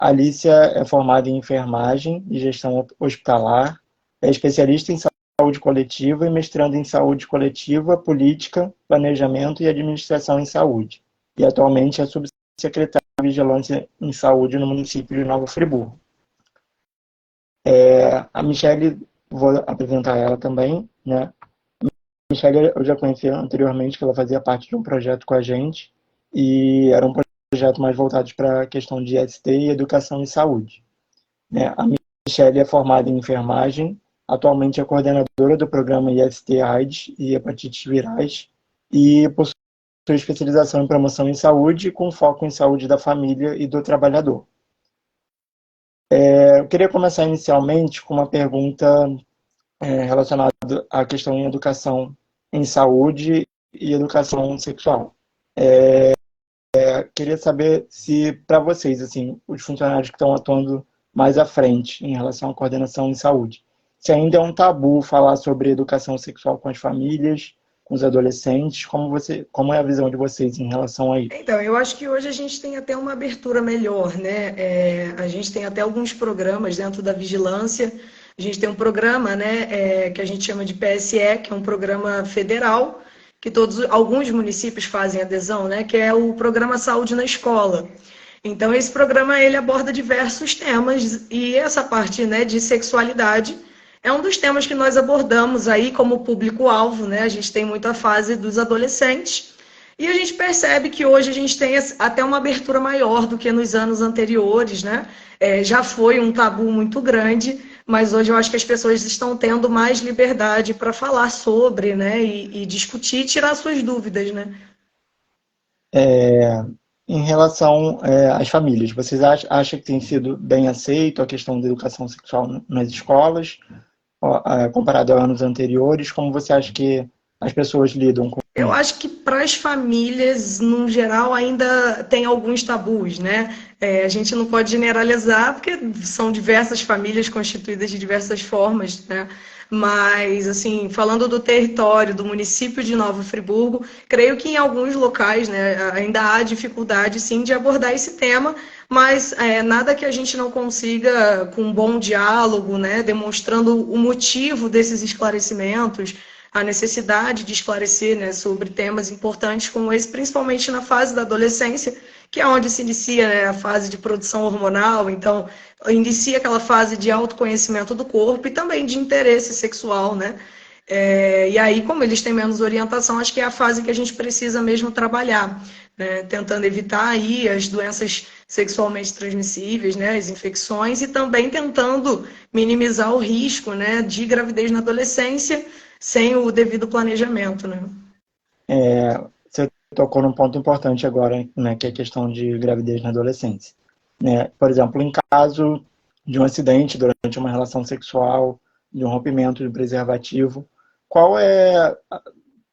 A Alicia é formada em enfermagem e gestão hospitalar, é especialista em saúde coletiva e mestrando em saúde coletiva, política, planejamento e administração em saúde. E atualmente é subsecretária de Vigilância em Saúde no município de Nova Friburgo. A Michelle, vou apresentar ela também, né? A Michelle eu já conhecia anteriormente, que ela fazia parte de um projeto com a gente, e era um projeto mais voltado para a questão de IST e educação em saúde, né? A Michelle é formada em enfermagem, atualmente é coordenadora do programa IST AIDS e hepatites virais, e possui especialização em promoção em saúde, com foco em saúde da família e do trabalhador. Eu queria começar inicialmente com uma pergunta relacionada à questão em educação em saúde e educação sexual. Queria saber se, para vocês, assim, os funcionários que estão atuando mais à frente em relação à coordenação em saúde, se ainda é um tabu falar sobre educação sexual com as famílias, com os adolescentes, como é a visão de vocês em relação a isso? Então, eu acho que hoje a gente tem até uma abertura melhor, né? A gente tem até alguns programas dentro da vigilância. A gente tem um programa, né, que a gente chama de PSE, que é um programa federal, que alguns municípios fazem adesão, né, que é o Programa Saúde na Escola. Então, esse programa ele aborda diversos temas e essa parte, né, de sexualidade é um dos temas que nós abordamos aí como público-alvo, né? A gente tem muita fase dos adolescentes. E a gente percebe que hoje a gente tem até uma abertura maior do que nos anos anteriores, né? Já foi um tabu muito grande, mas hoje eu acho que as pessoas estão tendo mais liberdade para falar sobre, né? E discutir e tirar suas dúvidas, né? Em relação às famílias, vocês acham que tem sido bem aceito a questão da educação sexual nas escolas, comparado a anos anteriores? Como você acha que as pessoas lidam com Eu isso? acho que para as famílias, no geral, ainda tem alguns tabus, né? A gente não pode generalizar, porque são diversas famílias constituídas de diversas formas, né? Mas, assim, falando do território do município de Nova Friburgo, creio que em alguns locais, né, ainda há dificuldade, sim, de abordar esse tema, mas nada que a gente não consiga, com um bom diálogo, né, demonstrando o motivo desses esclarecimentos, a necessidade de esclarecer, né, sobre temas importantes como esse, principalmente na fase da adolescência, que é onde se inicia, né, a fase de produção hormonal, então inicia aquela fase de autoconhecimento do corpo e também de interesse sexual, né? E aí, como eles têm menos orientação, acho que é a fase que a gente precisa mesmo trabalhar, né? Tentando evitar aí as doenças sexualmente transmissíveis, né? As infecções, e também tentando minimizar o risco, né, de gravidez na adolescência, sem o devido planejamento, né? Você tocou num ponto importante agora, né, que é a questão de gravidez na adolescência, né? Por exemplo, em caso de um acidente durante uma relação sexual, de um rompimento de preservativo, qual é,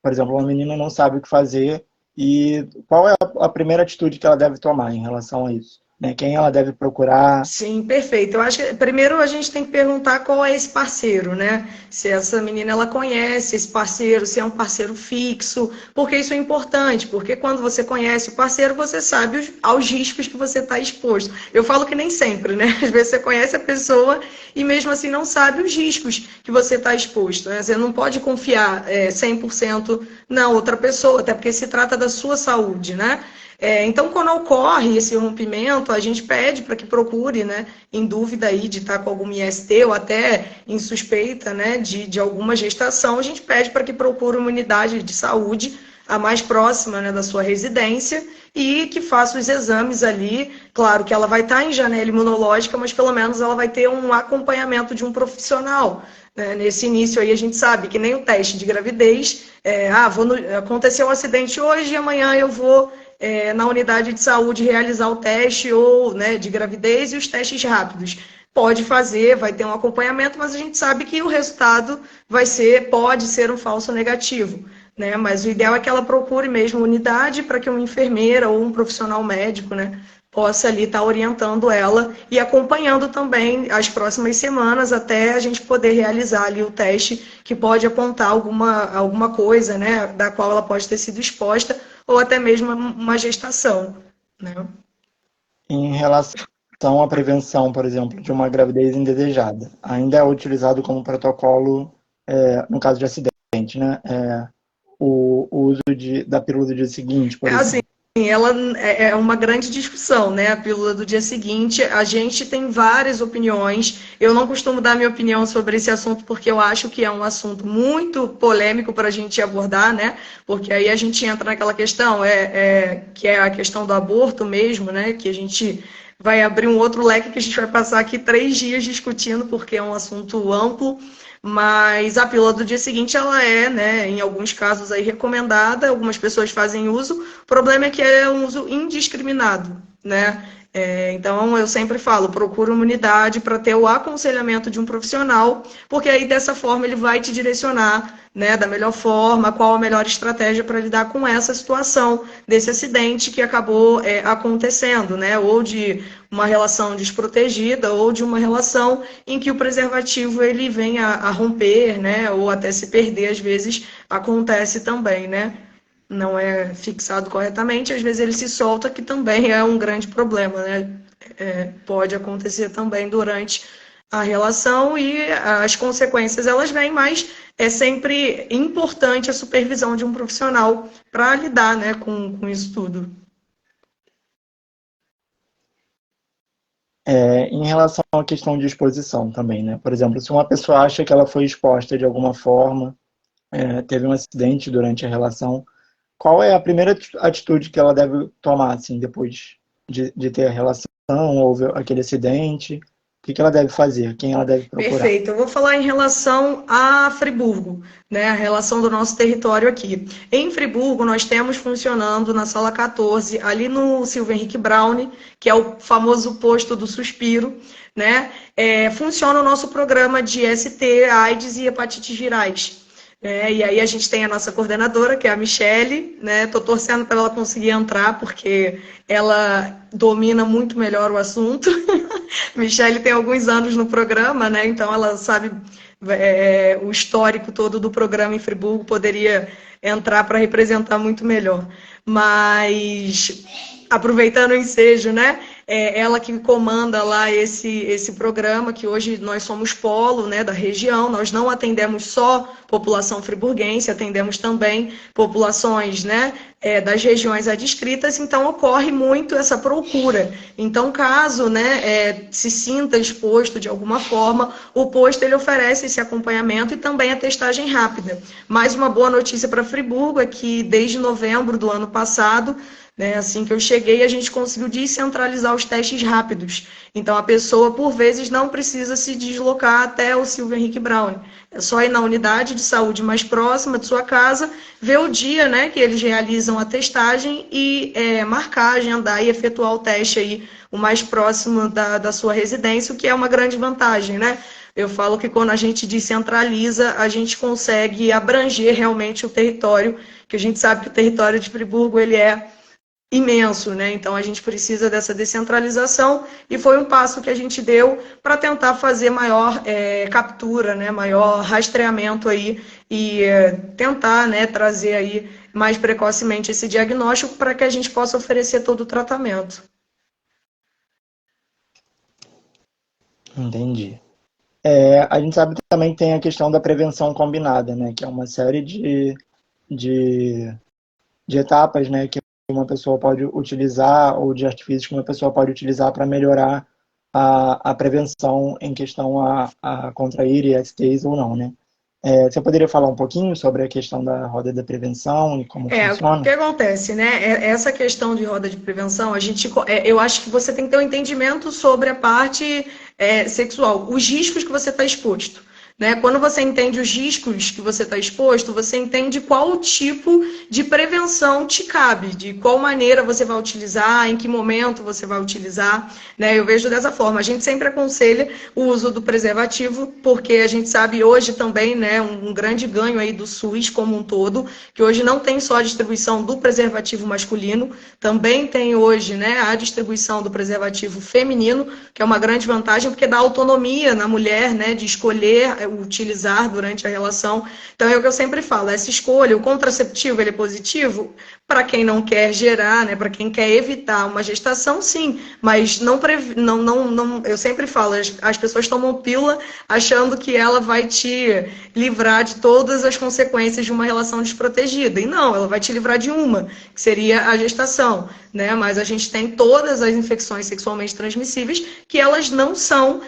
por exemplo, uma menina não sabe o que fazer e qual é a primeira atitude que ela deve tomar em relação a isso, né? Quem ela deve procurar? Sim, perfeito. Eu acho que primeiro a gente tem que perguntar qual é esse parceiro, né? Se essa menina ela conhece esse parceiro, se é um parceiro fixo, porque isso é importante, porque quando você conhece o parceiro, você sabe aos riscos que você está exposto. Eu falo que nem sempre, né? Às vezes você conhece a pessoa e mesmo assim não sabe os riscos que você está exposto, né? Você não pode confiar 100% na outra pessoa, até porque se trata da sua saúde, né? Então, quando ocorre esse rompimento, a gente pede para que procure, né, em dúvida aí de estar com algum IST ou até em suspeita, né, de alguma gestação, a gente pede para que procure uma unidade de saúde a mais próxima, né, da sua residência e que faça os exames ali. Claro que ela vai estar em janela imunológica, mas pelo menos ela vai ter um acompanhamento de um profissional. Né? Nesse início aí a gente sabe que nem o teste de gravidez, aconteceu um acidente hoje e amanhã eu vou na unidade de saúde realizar o teste ou, né, de gravidez e os testes rápidos. Pode fazer, vai ter um acompanhamento, mas a gente sabe que o resultado pode ser um falso negativo, né? Mas o ideal é que ela procure mesmo unidade para que uma enfermeira ou um profissional médico, né, possa ali estar orientando ela e acompanhando também as próximas semanas até a gente poder realizar ali o teste que pode apontar alguma coisa, né, da qual ela pode ter sido exposta ou até mesmo uma gestação, né? Em relação à prevenção, por exemplo, de uma gravidez indesejada, ainda é utilizado como protocolo, no caso de acidente, né? O uso da pílula do dia seguinte, por Assim, exemplo. ela é uma grande discussão, né? A pílula do dia seguinte, a gente tem várias opiniões. Eu não costumo dar minha opinião sobre esse assunto porque eu acho que é um assunto muito polêmico para a gente abordar, né? Porque aí a gente entra naquela questão, que é a questão do aborto mesmo, né? Que a gente vai abrir um outro leque que a gente vai passar aqui 3 dias discutindo, porque é um assunto amplo. Mas a pílula do dia seguinte, ela é, né, em alguns casos aí recomendada, algumas pessoas fazem uso. O problema é que é um uso indiscriminado, né? Então, eu sempre falo, procura uma unidade para ter o aconselhamento de um profissional, porque aí, dessa forma, ele vai te direcionar, né, da melhor forma, qual a melhor estratégia para lidar com essa situação desse acidente que acabou acontecendo, né? Ou de uma relação desprotegida, ou de uma relação em que o preservativo ele vem a romper, né? Ou até se perder, às vezes acontece também, né? Não é fixado corretamente, às vezes ele se solta, que também é um grande problema, né? Pode acontecer também durante a relação e as consequências elas vêm, mas é sempre importante a supervisão de um profissional para lidar, né, com isso tudo. Em relação à questão de exposição também, né? Por exemplo, se uma pessoa acha que ela foi exposta de alguma forma, teve um acidente durante a relação, qual é a primeira atitude que ela deve tomar, assim, depois de ter a relação, houve aquele acidente? O que ela deve fazer? Quem ela deve procurar? Perfeito. Eu vou falar em relação a Friburgo, né, a relação do nosso território aqui. Em Friburgo, nós temos funcionando na sala 14, ali no Silvio Henrique Braune, que é o famoso posto do suspiro, né? Funciona o nosso programa de ST, AIDS e hepatites virais. E aí a gente tem a nossa coordenadora, que é a Michele, né? Tô torcendo para ela conseguir entrar, porque ela domina muito melhor o assunto. Michele tem alguns anos no programa, né? Então ela sabe o histórico todo do programa em Friburgo, poderia entrar para representar muito melhor. Mas aproveitando o ensejo, né? Ela que comanda lá esse programa, que hoje nós somos polo, né, da região, nós não atendemos só população friburguense, atendemos também populações, né, das regiões adscritas, então ocorre muito essa procura. Então, caso, né, se sinta exposto de alguma forma, o posto ele oferece esse acompanhamento e também a testagem rápida. Mais uma boa notícia para Friburgo é que desde novembro do ano passado, né, assim que eu cheguei, a gente conseguiu descentralizar os testes rápidos. Então, a pessoa, por vezes, não precisa se deslocar até o Silvio Henrique Braune. É só ir na unidade de saúde mais próxima de sua casa, ver o dia, né, que eles realizam a testagem e marcar, agendar e efetuar o teste aí, o mais próximo da sua residência, o que é uma grande vantagem, né? Eu falo que quando a gente descentraliza, a gente consegue abranger realmente o território, que a gente sabe que o território de Friburgo, ele é imenso, né? Então a gente precisa dessa descentralização e foi um passo que a gente deu para tentar fazer maior captura, né? Maior rastreamento aí e tentar, né, trazer aí mais precocemente esse diagnóstico para que a gente possa oferecer todo o tratamento. Entendi. A gente sabe que também tem a questão da prevenção combinada, né? Que é uma série de, de etapas, né? Que uma pessoa pode utilizar, ou de artifícios que uma pessoa pode utilizar para melhorar a prevenção em questão a contrair ISTs ou não, né? Você poderia falar um pouquinho sobre a questão da roda da prevenção e como O que funciona? acontece, né? Essa questão de roda de prevenção, eu acho que você tem que ter um entendimento sobre a parte sexual, os riscos que você está exposto. Né? Quando você entende os riscos que você está exposto, você entende qual tipo de prevenção te cabe, de qual maneira você vai utilizar, em que momento você vai utilizar. Né? Eu vejo dessa forma. A gente sempre aconselha o uso do preservativo, porque a gente sabe hoje também, né, um grande ganho aí do SUS como um todo, que hoje não tem só a distribuição do preservativo masculino, também tem hoje, né, a distribuição do preservativo feminino, que é uma grande vantagem, porque dá autonomia na mulher, né, de escolher utilizar durante a relação. Então, é o que eu sempre falo, essa escolha, o contraceptivo, ele é positivo para quem não quer gerar, né, para quem quer evitar uma gestação, sim, mas eu sempre falo, as pessoas tomam pílula achando que ela vai te livrar de todas as consequências de uma relação desprotegida, e não, ela vai te livrar de uma, que seria a gestação, né, mas a gente tem todas as infecções sexualmente transmissíveis que elas não são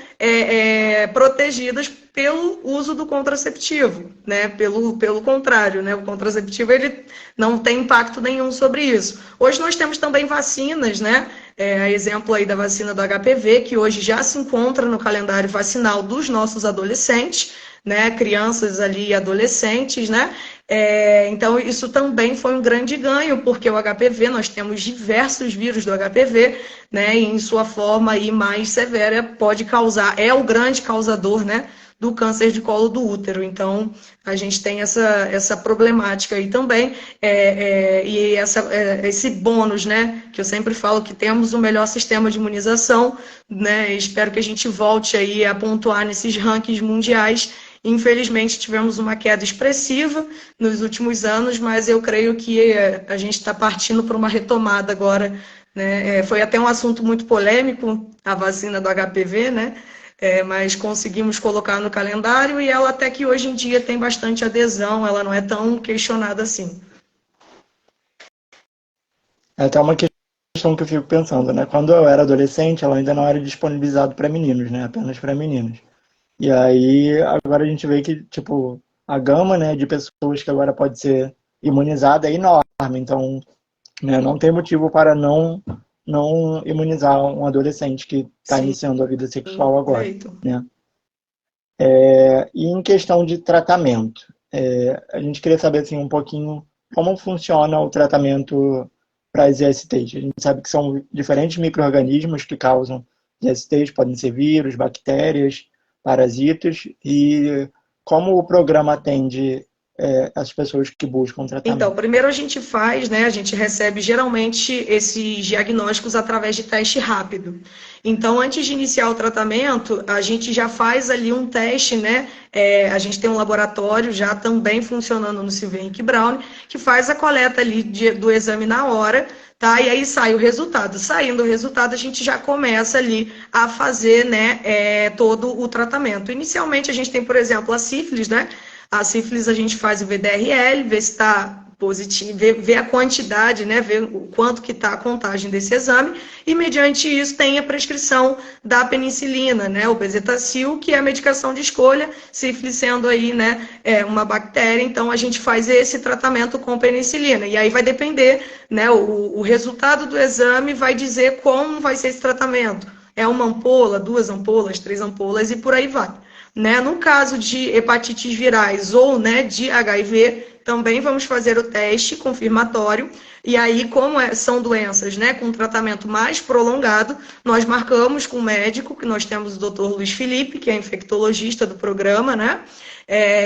protegidas pelo uso do contraceptivo, né? Pelo contrário, né? O contraceptivo ele não tem impacto nenhum sobre isso. Hoje nós temos também vacinas, né? Exemplo aí da vacina do HPV, que hoje já se encontra no calendário vacinal dos nossos adolescentes, né? Crianças ali e adolescentes, né? Então, isso também foi um grande ganho, porque o HPV, nós temos diversos vírus do HPV, né? E em sua forma aí mais severa pode causar, é o grande causador, né? Do câncer de colo do útero. Então, a gente tem essa problemática aí também, e esse bônus, né, que eu sempre falo que temos o melhor sistema de imunização, né, espero que a gente volte aí a pontuar nesses rankings mundiais. Infelizmente, tivemos uma queda expressiva nos últimos anos, mas eu creio que a gente está partindo para uma retomada agora, né, foi até um assunto muito polêmico, a vacina do HPV, né, mas conseguimos colocar no calendário e ela até que hoje em dia tem bastante adesão, ela não é tão questionada assim. É até uma questão que eu fico pensando, né? Quando eu era adolescente, ela ainda não era disponibilizado para meninos, né? Apenas para meninos. E aí, agora a gente vê que, tipo, a gama, né, de pessoas que agora pode ser imunizada é enorme. Então, né, não tem motivo para não imunizar um adolescente que está iniciando a vida sexual agora, né? E em questão de tratamento, a gente queria saber assim, um pouquinho como funciona o tratamento para as ISTs. A gente sabe que são diferentes micro-organismos que causam ISTs, podem ser vírus, bactérias, parasitas, e como o programa atende as pessoas que buscam tratamento? Então, primeiro a gente faz, né, a gente recebe geralmente esses diagnósticos através de teste rápido. Então, antes de iniciar o tratamento, a gente já faz ali um teste, né, a gente tem um laboratório já também funcionando no Silvia Henrique Brown, que faz a coleta ali do exame na hora, tá? E aí sai o resultado. Saindo o resultado, a gente já começa ali a fazer, né, todo o tratamento. Inicialmente, a gente tem, por exemplo, a sífilis, né? A sífilis a gente faz o VDRL, vê se está positivo, vê a quantidade, né, vê o quanto que está a contagem desse exame, e mediante isso tem a prescrição da penicilina, né, o bezetacil, que é a medicação de escolha, sífilis sendo aí, né, uma bactéria, então a gente faz esse tratamento com penicilina, e aí vai depender, né, o resultado do exame vai dizer como vai ser esse tratamento, é uma ampola, 2 ampolas, 3 ampolas e por aí vai. Né? No caso de hepatites virais ou, né, de HIV, também vamos fazer o teste confirmatório. E aí, como são doenças, né, com tratamento mais prolongado, nós marcamos com o médico, que nós temos o Dr. Luiz Felipe, que é infectologista do programa, né?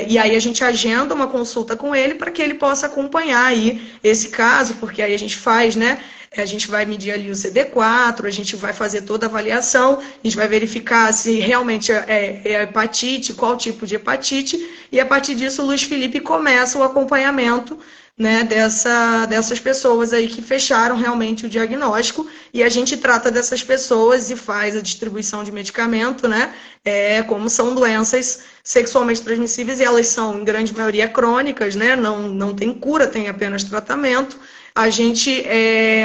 E aí a gente agenda uma consulta com ele para que ele possa acompanhar aí esse caso, porque aí a gente faz, né? A gente vai medir ali o CD4, a gente vai fazer toda a avaliação, a gente vai verificar se realmente é hepatite, qual tipo de hepatite, e a partir disso o Luiz Felipe começa o acompanhamento, né, dessas pessoas aí que fecharam realmente o diagnóstico, e a gente trata dessas pessoas e faz a distribuição de medicamento, né, como são doenças sexualmente transmissíveis, e elas são, em grande maioria, crônicas, né, não tem cura, tem apenas tratamento, a gente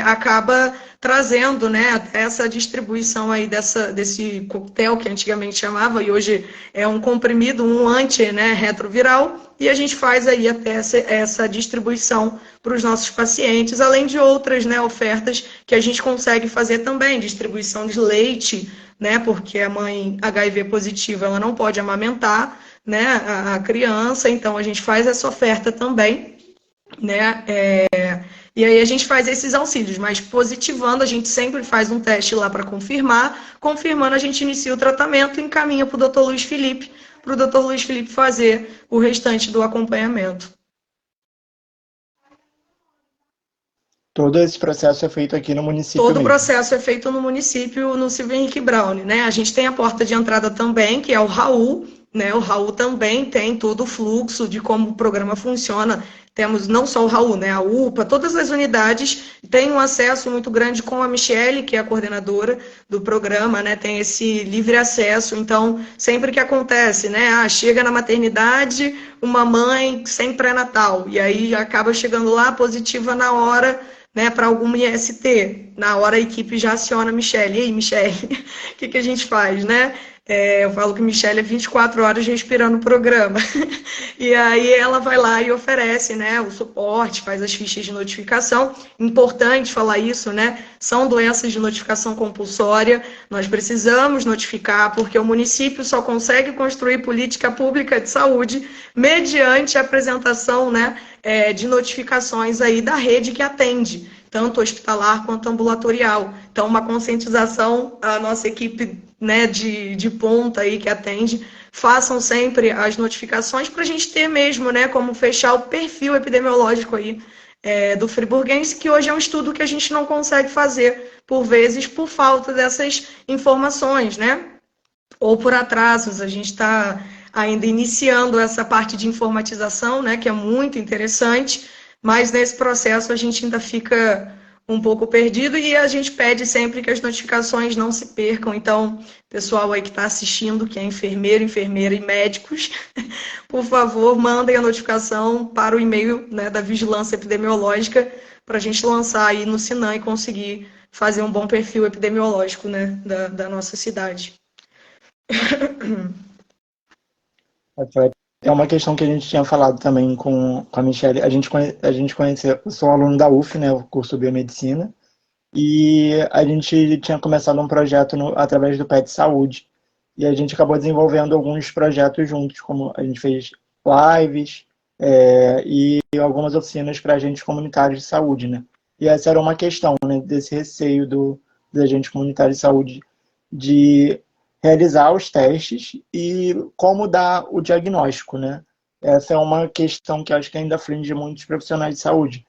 acaba trazendo, né, essa distribuição aí desse coquetel que antigamente chamava, e hoje é um comprimido, um anti-retroviral, e a gente faz aí até essa distribuição para os nossos pacientes, além de outras, né, ofertas que a gente consegue fazer também, distribuição de leite, né, porque a mãe HIV positiva ela não pode amamentar, né, a criança, então a gente faz essa oferta também, né, e aí a gente faz esses auxílios, mas positivando, a gente sempre faz um teste lá para confirmar, confirmando a gente inicia o tratamento e encaminha para o Dr. Luiz Felipe, para o Dr. Luiz Felipe fazer o restante do acompanhamento. Todo esse processo é feito aqui no município Todo o mesmo. processo é feito no município, no Silvia Henrique Brown, né? A gente tem a porta de entrada também, que é o Raul, né? O Raul também tem todo o fluxo de como o programa funciona. Temos não só o Raul, né? A UPA, todas as unidades têm um acesso muito grande com a Michele, que é a coordenadora do programa, né? Tem esse livre acesso. Então, sempre que acontece, né? Chega na maternidade uma mãe sem pré-natal, e aí acaba chegando lá positiva na hora, né, para alguma IST. Na hora a equipe já aciona a Michele. E aí, Michele, o que a gente faz, né? Eu falo que Michele é 24 horas respirando o programa. E aí ela vai lá e oferece, né, o suporte, faz as fichas de notificação. Importante falar isso, né? São doenças de notificação compulsória. Nós precisamos notificar, porque o município só consegue construir política pública de saúde mediante a apresentação, né, de notificações aí da rede que atende, tanto hospitalar quanto ambulatorial. Então, uma conscientização, a nossa equipe, né, de ponta aí que atende, façam sempre as notificações para a gente ter mesmo, né, como fechar o perfil epidemiológico aí do friburguense, que hoje é um estudo que a gente não consegue fazer, por vezes, por falta dessas informações, né? Ou por atrasos. A gente está ainda iniciando essa parte de informatização, né, que é muito interessante, mas nesse processo a gente ainda fica um pouco perdido e a gente pede sempre que as notificações não se percam. Então, pessoal aí que está assistindo, que é enfermeiro, enfermeira e médicos, por favor, mandem a notificação para o e-mail, né, da Vigilância Epidemiológica para a gente lançar aí no Sinan e conseguir fazer um bom perfil epidemiológico, né, da nossa cidade. É uma questão que a gente tinha falado também com a Michelle. A gente conheceu, eu sou aluno da UF, né, o curso Biomedicina, e a gente tinha começado um projeto através do PET Saúde, e a gente acabou desenvolvendo alguns projetos juntos, como a gente fez lives e algumas oficinas para agentes comunitários de saúde, né? E essa era uma questão, né, desse receio dos agentes comunitários de saúde de realizar os testes e como dar o diagnóstico, né? Essa é uma questão que acho que ainda aflige muitos profissionais de saúde,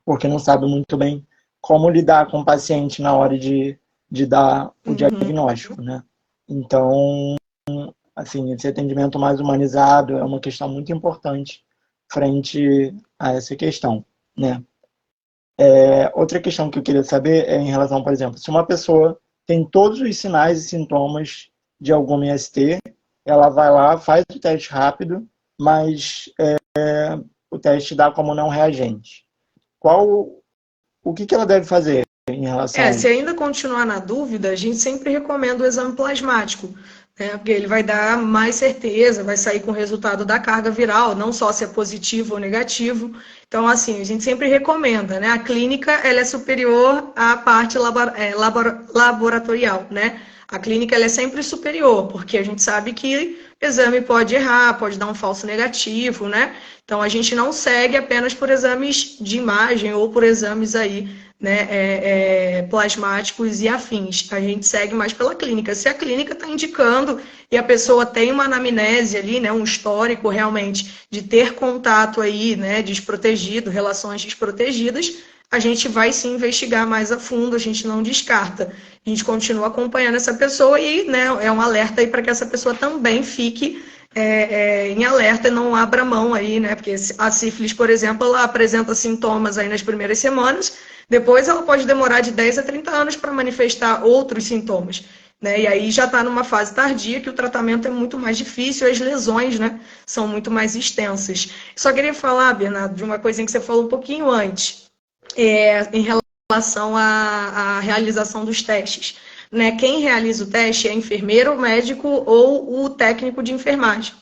porque não sabem muito bem como lidar com o paciente na hora de dar o diagnóstico, né? Então, assim, esse atendimento mais humanizado é uma questão muito importante frente a essa questão, né? Outra questão que eu queria saber é em relação, por exemplo, se uma pessoa tem todos os sinais e sintomas de alguma IST, ela vai lá, faz o teste rápido, mas o teste dá como não reagente. O que ela deve fazer em relação a isso? Se ainda continuar na dúvida, a gente sempre recomenda o exame plasmático, né? Porque ele vai dar mais certeza, vai sair com o resultado da carga viral, não só se é positivo ou negativo. Então, assim, a gente sempre recomenda, né? A clínica, ela é superior à parte laboratorial, né? A clínica, ela é sempre superior, porque a gente sabe que o exame pode errar, pode dar um falso negativo, né? Então, a gente não segue apenas por exames de imagem ou por exames aí, né, plasmáticos e afins. A gente segue mais pela clínica. Se a clínica está indicando e a pessoa tem uma anamnese ali, né, um histórico realmente de ter contato aí, né, desprotegido, relações desprotegidas, a gente vai sim investigar mais a fundo, a gente não descarta. A gente continua acompanhando essa pessoa e, né, é um alerta aí para que essa pessoa também fique em alerta e não abra mão aí, né? Porque a sífilis, por exemplo, ela apresenta sintomas aí nas primeiras semanas, depois ela pode demorar de 10 a 30 anos para manifestar outros sintomas, né? E aí já está numa fase tardia que o tratamento é muito mais difícil, as lesões, né, são muito mais extensas. Só queria falar, Bernardo, de uma coisinha que você falou um pouquinho antes, em relação à realização dos testes. Né? Quem realiza o teste é enfermeiro, médico ou o técnico de enfermagem.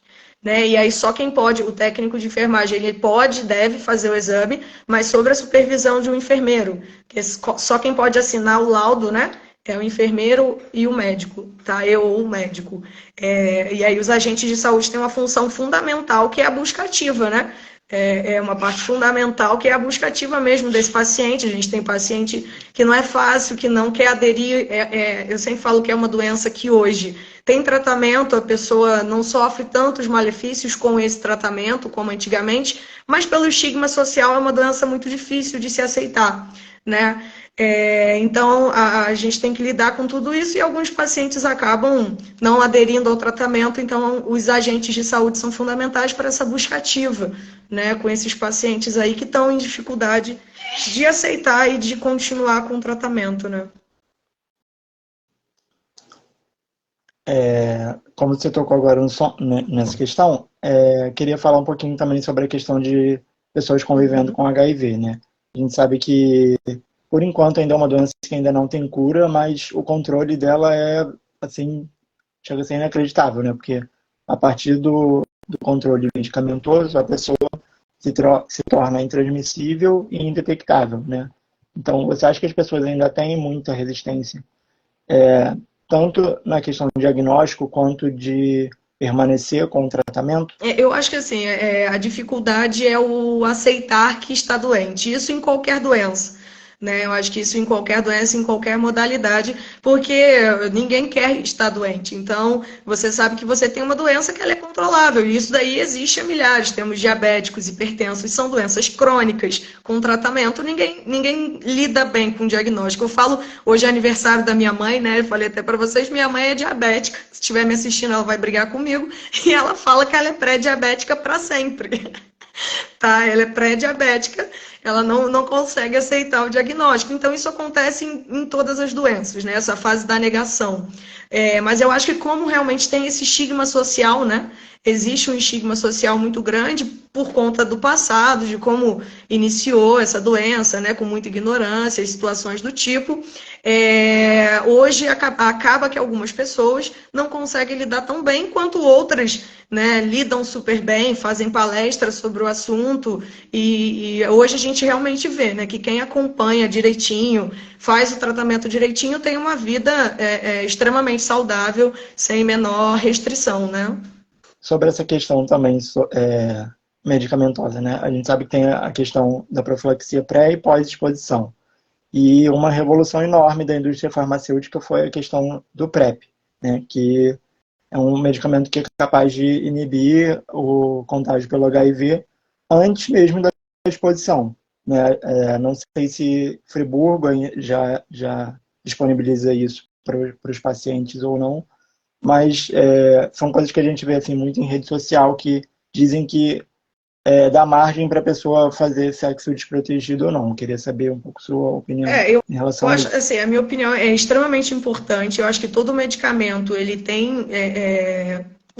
Né? E aí só quem pode, o técnico de enfermagem, ele pode, deve fazer o exame, mas sobre a supervisão de um enfermeiro. Que só quem pode assinar o laudo, né, é o enfermeiro e o médico, tá? Eu ou o médico. E aí os agentes de saúde têm uma função fundamental, que é a busca ativa, né? É uma parte fundamental, que é a busca ativa mesmo desse paciente. A gente tem paciente que não é fácil, que não quer aderir. Eu sempre falo que é uma doença que hoje tem tratamento, a pessoa não sofre tantos malefícios com esse tratamento como antigamente, mas pelo estigma social é uma doença muito difícil de se aceitar. né? Então, a gente tem que lidar com tudo isso e alguns pacientes acabam não aderindo ao tratamento, então os agentes de saúde são fundamentais para essa busca ativa, né, com esses pacientes aí que estão em dificuldade de aceitar e de continuar com o tratamento, né? Como você tocou agora nessa questão, queria falar um pouquinho também sobre a questão de pessoas convivendo com HIV, né? A gente sabe que, por enquanto, ainda é uma doença que ainda não tem cura, mas o controle dela assim, chega a ser inacreditável, né? Porque a partir do controle medicamentoso, a pessoa se torna intransmissível e indetectável, né? Então, você acha que as pessoas ainda têm muita resistência, tanto na questão do diagnóstico quanto de permanecer com o tratamento? Eu acho que assim, a dificuldade é o aceitar que está doente, isso em qualquer doença. Né? Eu acho que isso em qualquer doença, em qualquer modalidade, porque ninguém quer estar doente. Então, você sabe que você tem uma doença que ela é controlável, e isso daí existe há milhares. Temos diabéticos, hipertensos, são doenças crônicas, com tratamento. Ninguém lida bem com o diagnóstico. Eu falo, hoje é aniversário da minha mãe, né? Eu falei até para vocês, minha mãe é diabética. Se estiver me assistindo, ela vai brigar comigo. E ela fala que ela é pré-diabética para sempre. Tá? Ela é pré-diabética, ela não consegue aceitar o diagnóstico. Então, isso acontece em todas as doenças, né? Essa fase da negação. Mas eu acho que como realmente tem esse estigma social, né? Existe um estigma social muito grande por conta do passado, de como iniciou essa doença, né? Com muita ignorância, situações do tipo. Hoje acaba que algumas pessoas não conseguem lidar tão bem quanto outras, né, lidam super bem, fazem palestras sobre o assunto e hoje a gente realmente vê, né, que quem acompanha direitinho, faz o tratamento direitinho, tem uma vida extremamente saudável, sem menor restrição, né? Sobre essa questão também medicamentosa, né? A gente sabe que tem a questão da profilaxia pré e pós-exposição. E uma revolução enorme da indústria farmacêutica foi a questão do PrEP, né? Que é um medicamento que é capaz de inibir o contágio pelo HIV antes mesmo da exposição, né? Não sei se Friburgo já disponibiliza isso para os pacientes ou não, mas são coisas que a gente vê assim, muito em rede social que dizem que dá margem para a pessoa fazer sexo desprotegido ou não. Eu queria saber um pouco sua opinião Eu em relação a acho, isso. assim, a minha opinião é extremamente importante. Eu acho que todo medicamento ele tem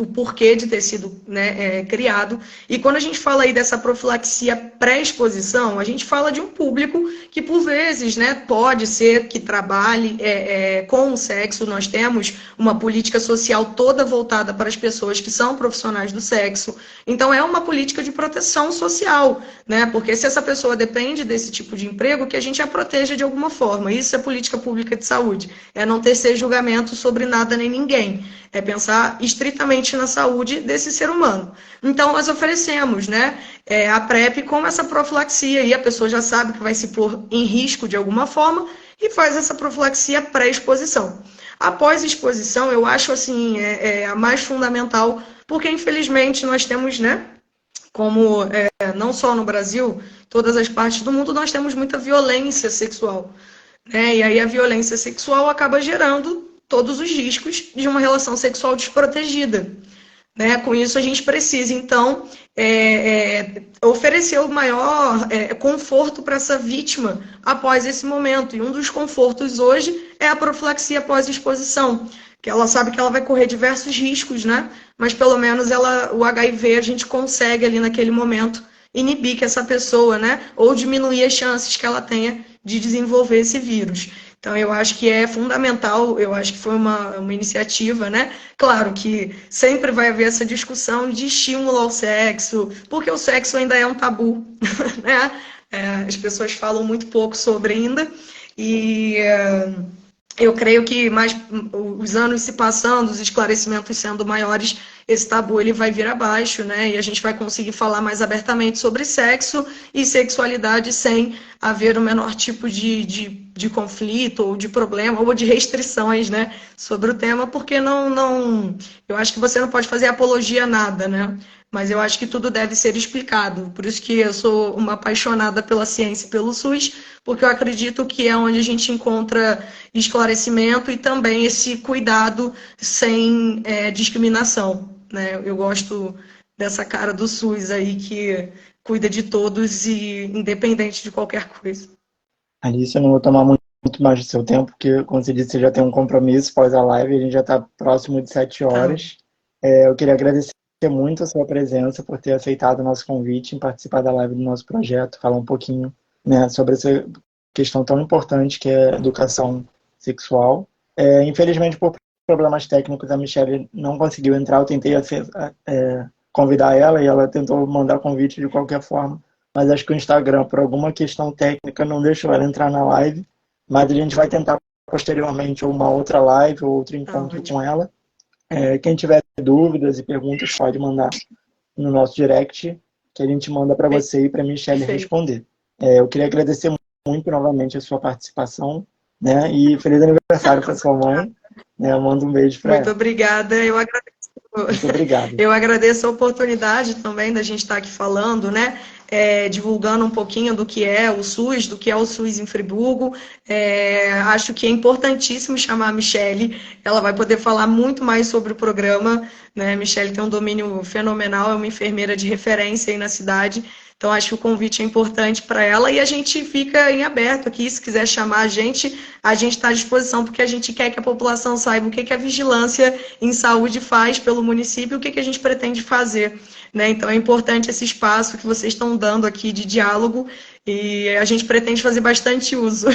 o porquê de ter sido, né, criado. E quando a gente fala aí dessa profilaxia pré-exposição, a gente fala de um público que, por vezes, né, pode ser que trabalhe com o sexo. Nós temos uma política social toda voltada para as pessoas que são profissionais do sexo. Então, é uma política de proteção social, né? Porque se essa pessoa depende desse tipo de emprego, que a gente a proteja de alguma forma. Isso é política pública de saúde. É não tecer julgamento sobre nada nem ninguém. É pensar estritamente na saúde desse ser humano. Então, nós oferecemos, né, a PrEP com essa profilaxia, e a pessoa já sabe que vai se pôr em risco de alguma forma e faz essa profilaxia pré-exposição. Após exposição, eu acho assim, a mais fundamental, porque infelizmente nós temos, né, como não só no Brasil, todas as partes do mundo, nós temos muita violência sexual, né? E aí a violência sexual acaba gerando todos os riscos de uma relação sexual desprotegida, né? Com isso a gente precisa, então, oferecer o maior conforto para essa vítima após esse momento. E um dos confortos hoje é a profilaxia pós-exposição, que ela sabe que ela vai correr diversos riscos, né? Mas pelo menos o HIV a gente consegue ali naquele momento inibir que essa pessoa, né? Ou diminuir as chances que ela tenha de desenvolver esse vírus. Então, eu acho que é fundamental, eu acho que foi uma iniciativa, né? Claro que sempre vai haver essa discussão de estímulo ao sexo, porque o sexo ainda é um tabu, né? As pessoas falam muito pouco sobre ainda, e eu creio que mais os anos se passando, os esclarecimentos sendo maiores, esse tabu ele vai vir abaixo, né? E a gente vai conseguir falar mais abertamente sobre sexo e sexualidade sem haver o menor tipo de conflito ou de problema ou de restrições, né, sobre o tema, porque eu acho que você não pode fazer apologia a nada, né? mas eu acho que tudo deve ser explicado. Por isso que eu sou uma apaixonada pela ciência e pelo SUS, porque eu acredito que é onde a gente encontra esclarecimento e também esse cuidado sem discriminação, né? Eu gosto dessa cara do SUS aí que cuida de todos e independente de qualquer coisa. Alice, eu não vou tomar muito mais do seu tempo, porque, como você disse, você já tem um compromisso pós a live, a gente já está próximo de 7 Tá. horas. Eu queria agradecer muito a sua presença, por ter aceitado o nosso convite em participar da live do nosso projeto, falar um pouquinho, né, sobre essa questão tão importante que é a educação sexual. Infelizmente, por problemas técnicos, a Michelle não conseguiu entrar, eu tentei convidar ela e ela tentou mandar convite de qualquer forma, mas acho que o Instagram, por alguma questão técnica, não deixou ela entrar na live, mas a gente vai tentar posteriormente uma outra live ou outro encontro com ela. Quem tiver dúvidas e perguntas pode mandar no nosso direct, que a gente manda para você e para a Michelle responder. Eu queria agradecer muito novamente a sua participação, né? E feliz aniversário para sua mãe. Né? Eu mando um beijo para ela. Muito obrigada, eu agradeço. Muito obrigado. Eu agradeço a oportunidade também da gente estar aqui falando, né? Divulgando um pouquinho do que é o SUS, do que é o SUS em Friburgo. Acho que é importantíssimo chamar a Michelle, ela vai poder falar muito mais sobre o programa, né? A Michelle tem um domínio fenomenal, é uma enfermeira de referência aí na cidade, então acho que o convite é importante para ela e a gente fica em aberto aqui, se quiser chamar a gente está à disposição, porque a gente quer que a população saiba o que a vigilância em saúde faz pelo município e o que a gente pretende fazer, né? Então é importante esse espaço que vocês estão dando aqui de diálogo e a gente pretende fazer bastante uso.